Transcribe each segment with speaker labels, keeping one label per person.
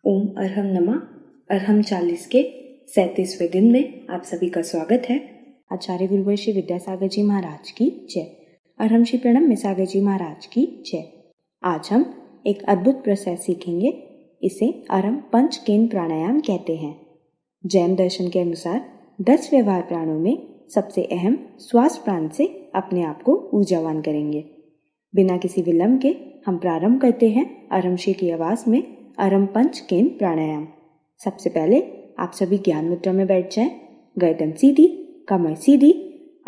Speaker 1: ओम अरहम नमः। अरहम 40 के 37वें दिन में आप सभी का स्वागत है। आचार्य गुरुवर श्री विद्यासागर जी महाराज की जय। अरहम श्री प्रणम मिसागर जी महाराज की जय। आज हम एक अद्भुत प्रोसेस सीखेंगे। इसे अरहम पंच केंद्र प्राणायाम कहते हैं। जैन दर्शन के अनुसार 10 व्यवहार प्राणों में सबसे अहम श्वास प्राण से अपने आप को ऊर्जावान करेंगे। बिना किसी विलंब के हम प्रारंभ करते हैं अरहम श्री की आवाज में अरहम पंच केंद्र प्राणायाम। सबसे पहले आप सभी ज्ञान मुद्रा में बैठ जाएं। गर्दन सीधी, कमर सीधी।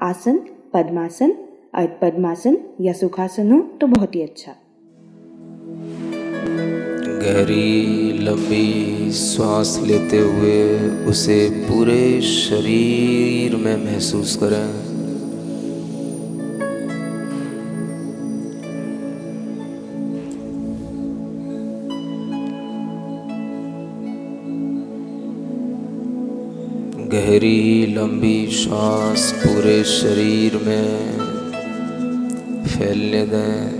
Speaker 1: आसन पद्मासन, अर्ध पद्मासन या सुखासन हो तो बहुत ही अच्छा।
Speaker 2: गहरी लंबी सांस लेते हुए उसे पूरे शरीर में महसूस करें। गहरी लंबी सांस पूरे शरीर में फैलने दें।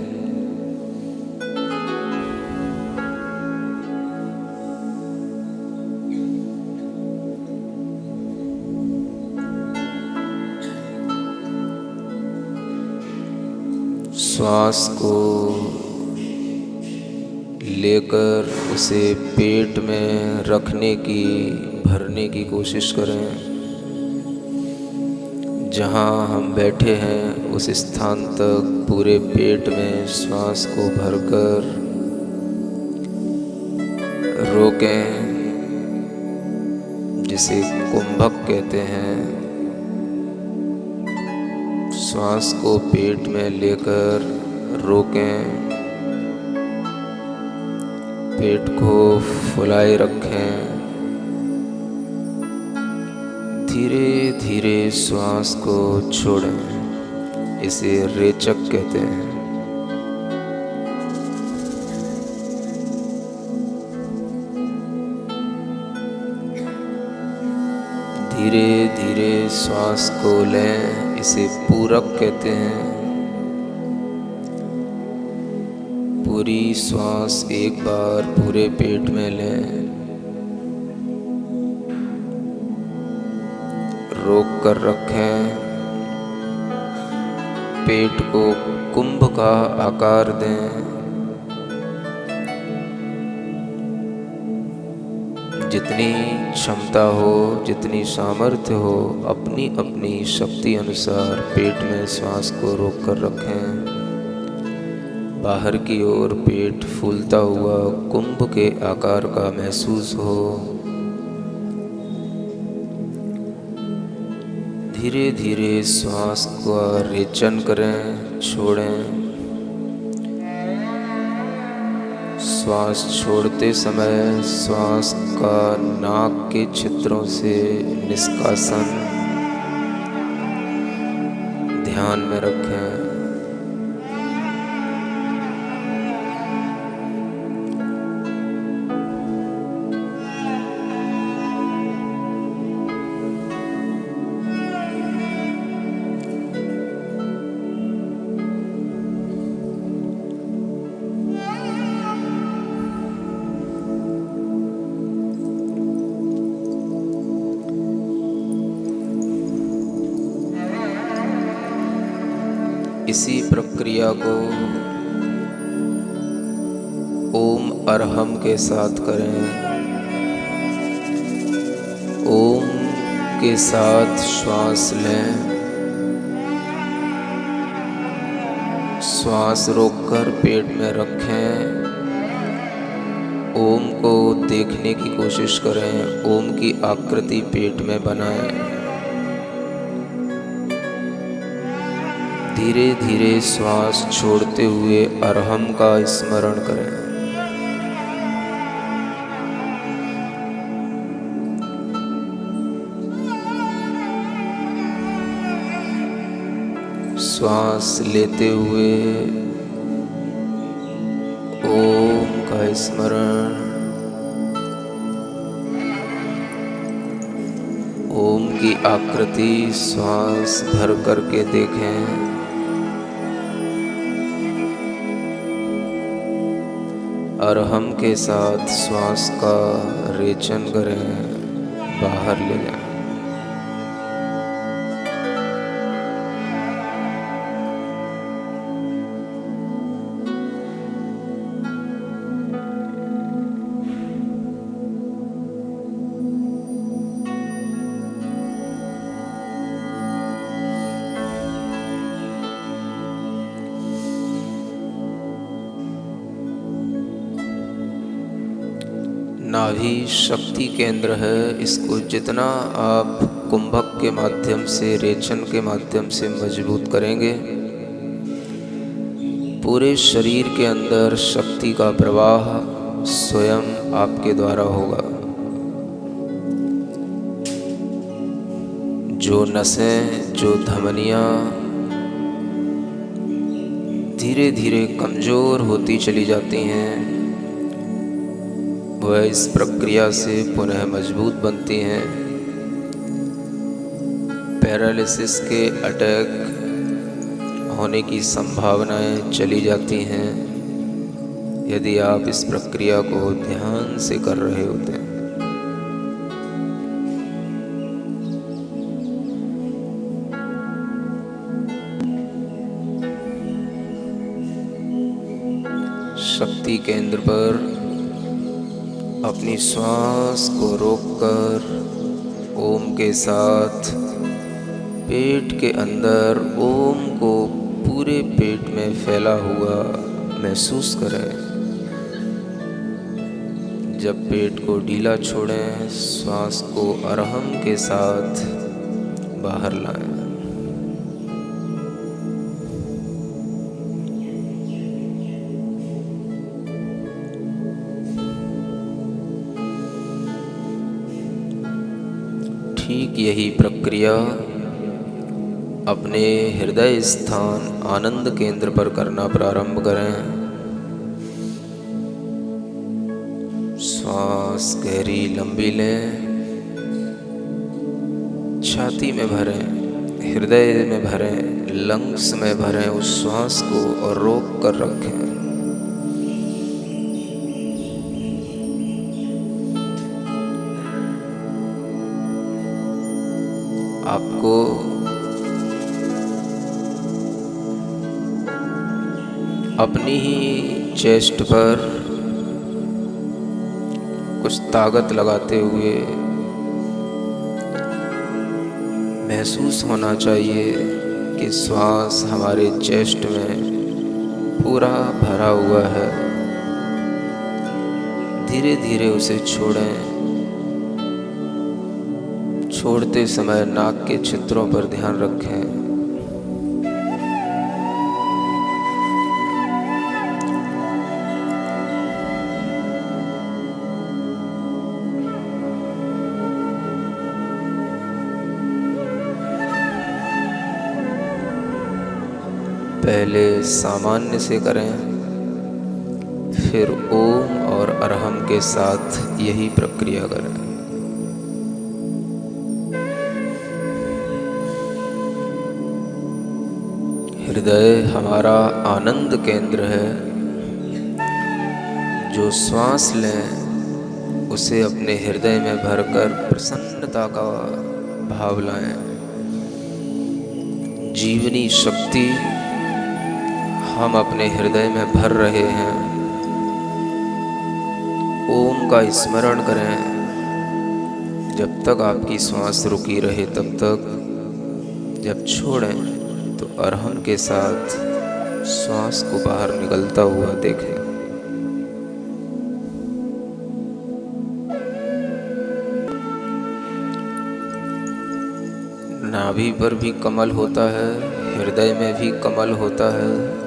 Speaker 2: श्वास को लेकर उसे पेट में रखने की, भरने की कोशिश करें। जहाँ हम बैठे हैं उस स्थान तक पूरे पेट में श्वास को भरकर रोकें, जिसे कुंभक कहते हैं। श्वास को पेट में लेकर रोकें। पेट को फुलाए रखें। धीरे धीरे श्वास को छोड़ें। इसे रेचक कहते हैं। धीरे धीरे श्वास को लें। इसे पूरक कहते हैं। पूरी श्वास एक बार पूरे पेट में लें। रोक कर रखें। पेट को कुंभ का आकार दें। जितनी क्षमता हो, जितनी सामर्थ्य हो, अपनी अपनी शक्ति अनुसार पेट में श्वास को रोक कर रखें। बाहर की ओर पेट फूलता हुआ कुंभ के आकार का महसूस हो। धीरे धीरे श्वास का रेचन करें, छोड़ें। श्वास छोड़ते समय श्वास का नाक के छिद्रों से निष्कासन ध्यान में रखें। इसी प्रक्रिया को ओम अरहम के साथ करें। ओम के साथ श्वास लें। श्वास रोककर पेट में रखें। ओम को देखने की कोशिश करें। ओम की आकृति पेट में बनाएं। धीरे धीरे श्वास छोड़ते हुए अरहम का स्मरण करें। श्वास लेते हुए ओम का स्मरण। ओम की आकृति श्वास भर करके देखें। अरहम के साथ श्वास का रेचन करें, बाहर ले जाएं। नाभि शक्ति केंद्र है। इसको जितना आप कुंभक के माध्यम से, रेचन के माध्यम से मजबूत करेंगे, पूरे शरीर के अंदर शक्ति का प्रवाह स्वयं आपके द्वारा होगा। जो नसें, जो धमनियाँ धीरे धीरे कमज़ोर होती चली जाती हैं, वह इस प्रक्रिया से पुनः मजबूत बनती हैं। पैरालिसिस के अटैक होने की संभावनाएं चली जाती हैं यदि आप इस प्रक्रिया को ध्यान से कर रहे होते हैं। शक्ति केंद्र पर अपनी श्वास को रोककर ओम के साथ पेट के अंदर ओम को पूरे पेट में फैला हुआ महसूस करें। जब पेट को ढीला छोड़ें, श्वास को अरहम के साथ बाहर लाएं। ठीक यही प्रक्रिया अपने हृदय स्थान आनंद केंद्र पर करना प्रारंभ करें। श्वास गहरी लंबी लें, छाती में भरें, हृदय में भरें, लंग्स में भरें उस श्वास को और रोक कर रखें। आपको अपनी ही चेस्ट पर कुछ ताकत लगाते हुए महसूस होना चाहिए कि श्वास हमारे चेस्ट में पूरा भरा हुआ है। धीरे धीरे उसे छोड़ें। छोड़ते समय नाक के छिद्रों पर ध्यान रखें। पहले सामान्य से करें, फिर ओम और अरहम के साथ यही प्रक्रिया करें। हृदय हमारा आनंद केंद्र है। जो श्वास लें उसे अपने हृदय में भरकर प्रसन्नता का भाव लाएं। जीवनी शक्ति हम अपने हृदय में भर रहे हैं। ओम का स्मरण करें। जब तक आपकी श्वास रुकी रहे तब तक। जब छोड़ें तो अरहम के साथ श्वास को बाहर निकलता हुआ देखें। नाभि पर भी कमल होता है, हृदय में भी कमल होता है।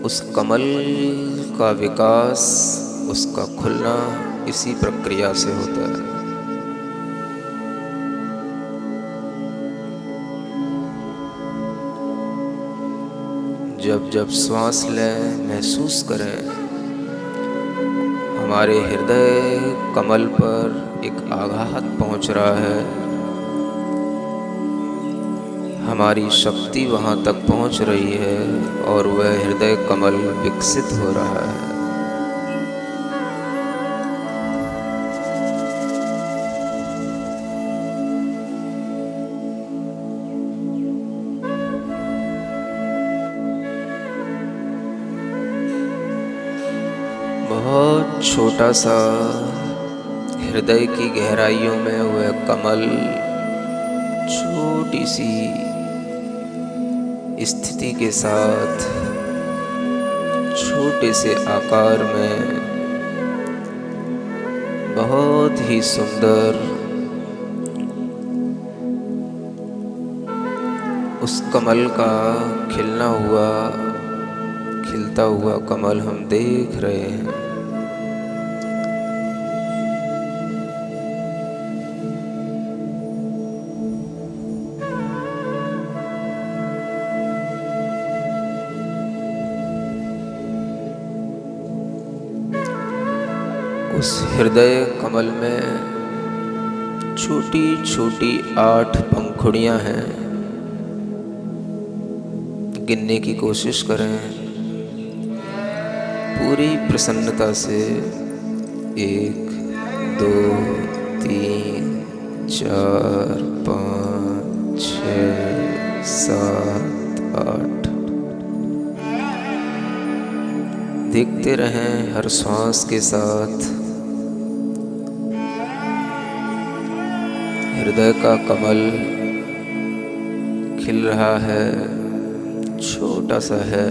Speaker 2: उस कमल का विकास, उसका खुलना इसी प्रक्रिया से होता है। जब जब श्वास लें महसूस करें हमारे हृदय कमल पर एक आघात पहुंच रहा है। हमारी शक्ति वहां तक पहुंच रही है और वह हृदय कमल विकसित हो रहा है। छोटा सा हृदय की गहराइयों में वह कमल छोटी सी स्थिति के साथ छोटे से आकार में बहुत ही सुंदर उस कमल का खिलता हुआ कमल हम देख रहे हैं। उस हृदय कमल में छोटी छोटी 8 पंखुड़ियां हैं। गिनने की कोशिश करें पूरी प्रसन्नता से। 1 2 3 4 5 6 7 8। देखते रहें हर श्वास के साथ हृदय का कमल खिल रहा है, छोटा सा है।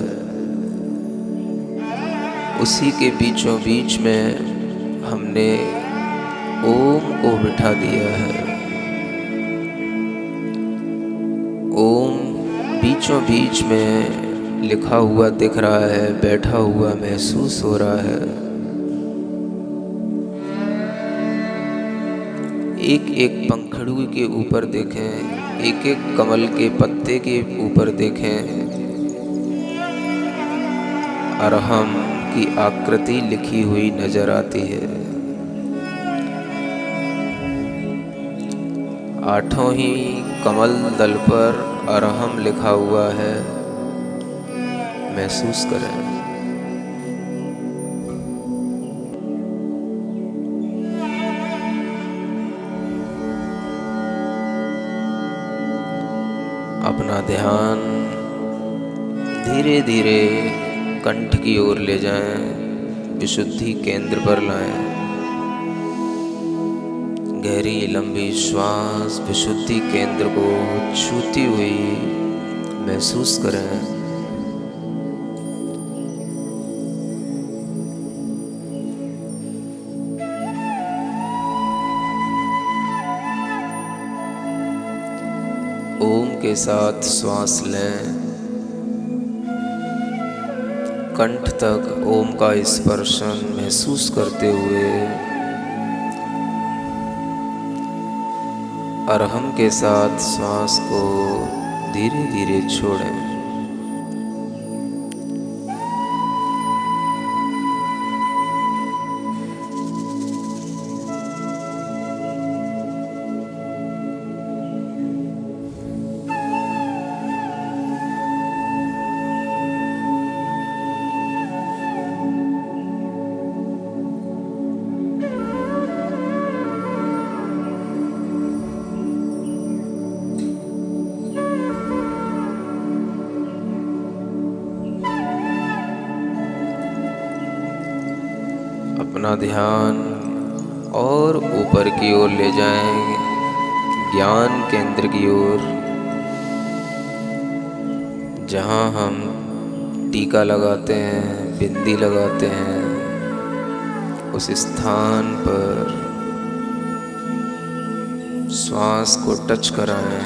Speaker 2: उसी के बीचों बीच में हमने ओम को बिठा दिया है। ओम बीचों बीच में लिखा हुआ दिख रहा है, बैठा हुआ महसूस हो रहा है। एक एक पंखुड़ी के ऊपर देखें, एक एक कमल के पत्ते के ऊपर देखें, अरहम की आकृति लिखी हुई नजर आती है। 8 ही कमल दल पर अरहम लिखा हुआ है। महसूस करें। अपना ध्यान धीरे धीरे कंठ की ओर ले जाएं, विशुद्धि केंद्र पर लाएं। गहरी लंबी श्वास विशुद्धि केंद्र को छूती हुई महसूस करें। ओम के साथ श्वास लें। कंठ तक ओम का स्पर्शन महसूस करते हुए अरहम के साथ श्वास को धीरे धीरे छोड़ें। अपना ध्यान और ऊपर की ओर ले जाएं, ज्ञान केंद्र की ओर, जहाँ हम टीका लगाते हैं, बिंदी लगाते हैं। उस स्थान पर श्वास को टच कराएं।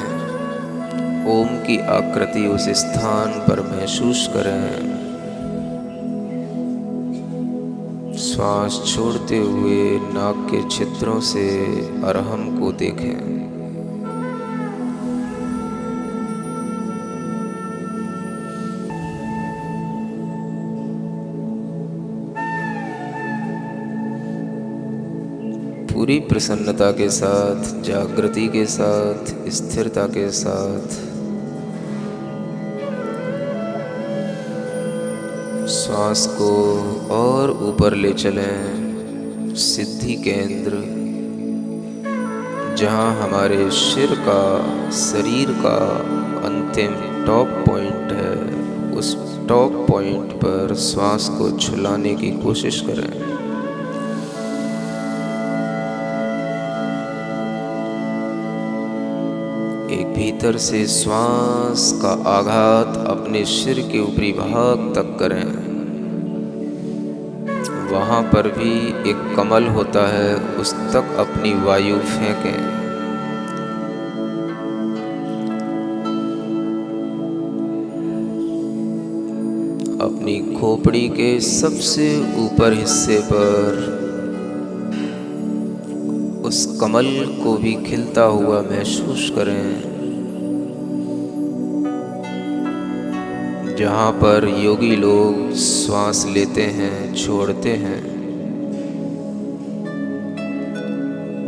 Speaker 2: ओम की आकृति उस स्थान पर महसूस करें। श्वास छोड़ते हुए नाक के छिद्रों से अरहम को देखें। पूरी प्रसन्नता के साथ, जागृति के साथ, स्थिरता के साथ श्वास को और ऊपर ले चलें। सिद्धि केंद्र, जहाँ हमारे शरीर का अंतिम टॉप पॉइंट है, उस टॉप पॉइंट पर श्वास को छुलाने की कोशिश करें। एक भीतर से श्वास का आघात अपने सिर के ऊपरी भाग तक करें। वहाँ पर भी एक कमल होता है, उस तक अपनी वायु फेंकें। अपनी खोपड़ी के सबसे ऊपर हिस्से पर उस कमल को भी खिलता हुआ महसूस करें, जहाँ पर योगी लोग श्वास लेते हैं, छोड़ते हैं।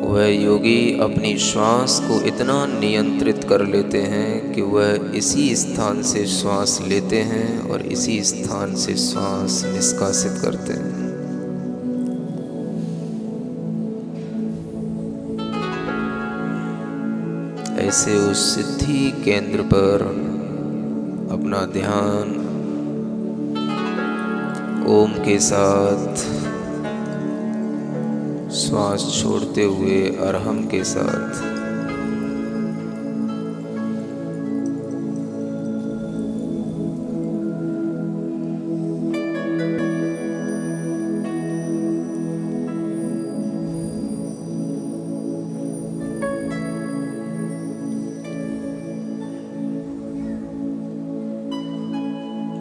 Speaker 2: वह योगी अपनी श्वास को इतना नियंत्रित कर लेते हैं कि वह इसी स्थान से श्वास लेते हैं और इसी स्थान से श्वास निष्कासित करते हैं। ऐसे उस सिद्धि केंद्र पर अपना ध्यान ओम के साथ, श्वास छोड़ते हुए अरहम के साथ,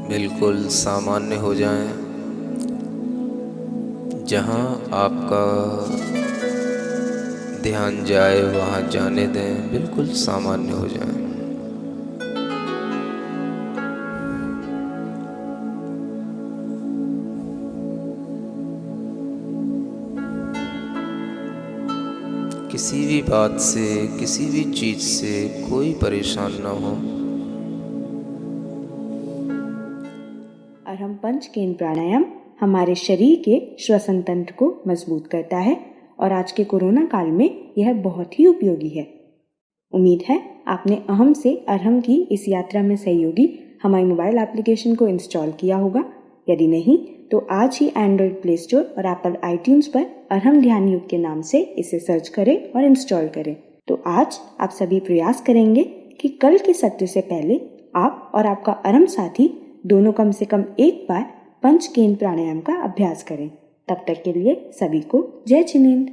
Speaker 2: बिल्कुल सामान्य हो जाएं। जहाँ आपका ध्यान जाए वहाँ जाने दें, बिल्कुल सामान्य हो जाएं। किसी भी बात से, किसी भी चीज से कोई परेशान ना हो।
Speaker 1: अरहम पंचकेंद्र प्राणायाम हमारे शरीर के श्वसन तंत्र को मजबूत करता है और आज के कोरोना काल में यह बहुत ही उपयोगी है। उम्मीद है आपने अहम से अरहम की इस यात्रा में सहयोगी हमारी मोबाइल एप्लीकेशन को इंस्टॉल किया होगा। यदि नहीं तो आज ही एंड्रॉयड प्ले स्टोर और एप्पल आईट्यून्स पर अरहम ध्यान योग के नाम से इसे सर्च करें और इंस्टॉल करें। तो आज आप सभी प्रयास करेंगे कि कल के सत्र से पहले आप और आपका अरहम साथी दोनों कम से कम एक बार पंचकेंद्र प्राणायाम का अभ्यास करें। तब तक के लिए सभी को जय जिनेंद्र।